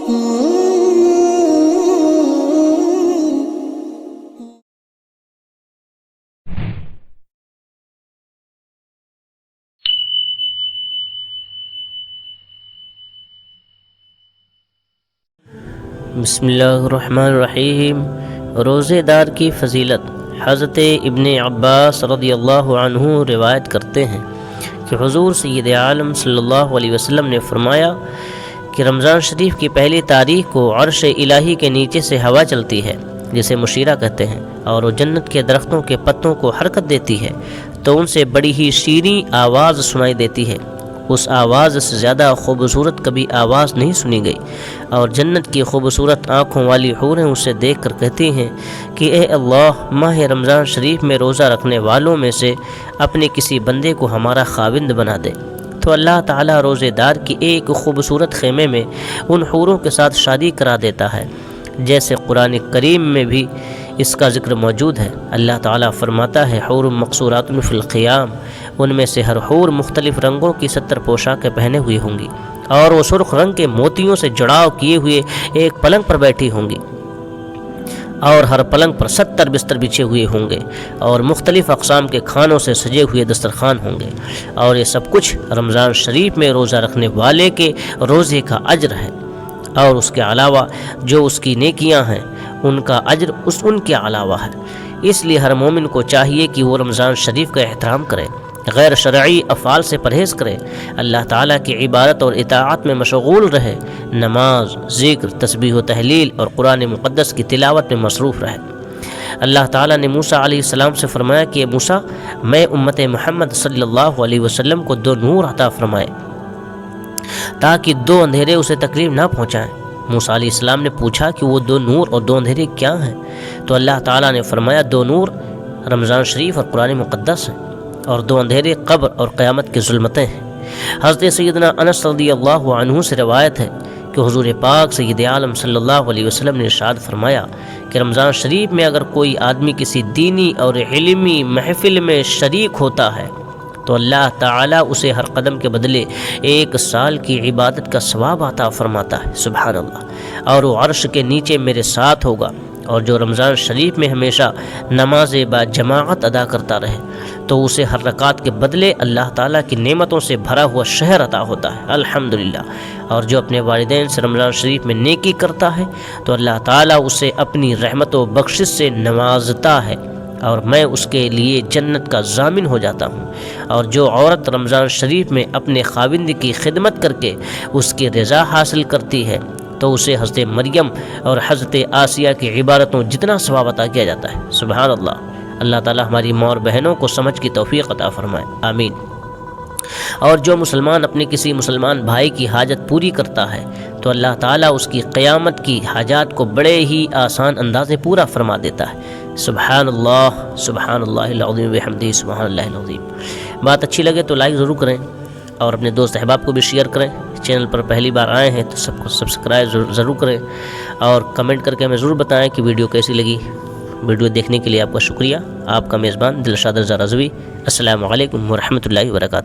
بسم اللہ الرحمن الرحیم۔ روزے دار کی فضیلت۔ حضرت ابن عباس رضی اللہ عنہ روایت کرتے ہیں کہ حضور سید عالم صلی اللہ علیہ وسلم نے فرمایا کہ رمضان شریف کی پہلی تاریخ کو عرش الہی کے نیچے سے ہوا چلتی ہے جسے مشیرہ کہتے ہیں، اور وہ جنت کے درختوں کے پتوں کو حرکت دیتی ہے تو ان سے بڑی ہی شیریں آواز سنائی دیتی ہے۔ اس آواز سے زیادہ خوبصورت کبھی آواز نہیں سنی گئی، اور جنت کی خوبصورت آنکھوں والی حوریں اسے دیکھ کر کہتی ہیں کہ اے اللہ، ماہ رمضان شریف میں روزہ رکھنے والوں میں سے اپنے کسی بندے کو ہمارا خاوند بنا دے۔ تو اللہ تعالیٰ روزے دار کی ایک خوبصورت خیمے میں ان حوروں کے ساتھ شادی کرا دیتا ہے، جیسے قرآن کریم میں بھی اس کا ذکر موجود ہے۔ اللہ تعالیٰ فرماتا ہے حور مقصورات فی الخیام، ان میں سے ہر حور مختلف رنگوں کی 70 پوشاکیں پہنے ہوئی ہوں گی، اور وہ سرخ رنگ کے موتیوں سے جڑاؤ کیے ہوئے ایک پلنگ پر بیٹھی ہوں گی، اور ہر پلنگ پر 70 بستر بچھے ہوئے ہوں گے، اور مختلف اقسام کے کھانوں سے سجے ہوئے دسترخوان ہوں گے، اور یہ سب کچھ رمضان شریف میں روزہ رکھنے والے کے روزے کا اجر ہے، اور اس کے علاوہ جو اس کی نیکیاں ہیں ان کا اجر ان کے علاوہ ہے۔ اس لیے ہر مومن کو چاہیے کہ وہ رمضان شریف کا احترام کرے، غیر شرعی افعال سے پرہیز کرے، اللہ تعالیٰ کی عبادت اور اطاعت میں مشغول رہے، نماز، ذکر، تسبیح و تحلیل اور قرآن مقدس کی تلاوت میں مصروف رہے۔ اللہ تعالیٰ نے موسیٰ علیہ السلام سے فرمایا کہ موسیٰ، میں امت محمد صلی اللہ علیہ وسلم کو 2 نور عطا فرمائے تاکہ 2 اندھیرے اسے تکلیف نہ پہنچائیں۔ موسیٰ علیہ السلام نے پوچھا کہ وہ 2 نور اور 2 اندھیرے کیا ہیں؟ تو اللہ تعالیٰ نے فرمایا 2 نور رمضان شریف اور قرآن مقدس ہیں، اور 2 اندھیرے قبر اور قیامت کی ظلمتیں ہیں۔ حضرت سیدنا انس رضی اللہ عنہ سے روایت ہے کہ حضور پاک سید عالم صلی اللہ علیہ وسلم نے ارشاد فرمایا کہ رمضان شریف میں اگر کوئی آدمی کسی دینی اور علمی محفل میں شریک ہوتا ہے تو اللہ تعالیٰ اسے ہر قدم کے بدلے 1 سال کی عبادت کا ثواب عطا فرماتا ہے، سبحان اللہ، اور وہ عرش کے نیچے میرے ساتھ ہوگا۔ اور جو رمضان شریف میں ہمیشہ نماز با جماعت ادا کرتا رہے تو اسے ہر رکعت کے بدلے اللہ تعالیٰ کی نعمتوں سے بھرا ہوا شہر عطا ہوتا ہے، الحمدللہ۔ اور جو اپنے والدین سے رمضان شریف میں نیکی کرتا ہے تو اللہ تعالیٰ اسے اپنی رحمت و بخشش سے نوازتا ہے، اور میں اس کے لیے جنت کا ضامن ہو جاتا ہوں۔ اور جو عورت رمضان شریف میں اپنے خاوند کی خدمت کر کے اس کی رضا حاصل کرتی ہے تو اسے حضرت مریم اور حضرت آسیہ کی عبارتوں جتنا ثواب عطا کیا جاتا ہے، سبحان اللہ۔ اللہ تعالیٰ ہماری ماں اور بہنوں کو سمجھ کی توفیق عطا فرمائے، آمین۔ اور جو مسلمان اپنے کسی مسلمان بھائی کی حاجت پوری کرتا ہے تو اللہ تعالیٰ اس کی قیامت کی حاجات کو بڑے ہی آسان انداز سے پورا فرما دیتا ہے، سبحان اللہ العظیم بحمدہ، سبحان اللہ العظیم۔ بات اچھی لگے تو لائک ضرور کریں، اور اپنے دوست احباب کو بھی شیئر کریں۔ چینل پر پہلی بار آئے ہیں تو سب کو سبسکرائب ضرور کریں، اور کمنٹ کر کے ہمیں ضرور بتائیں کہ ویڈیو کیسی لگی۔ ویڈیو دیکھنے کے لیے آپ کا شکریہ۔ آپ کا میزبان دلشاد رضا رضوی۔ السلام علیکم ورحمۃ اللہ وبرکاتہ۔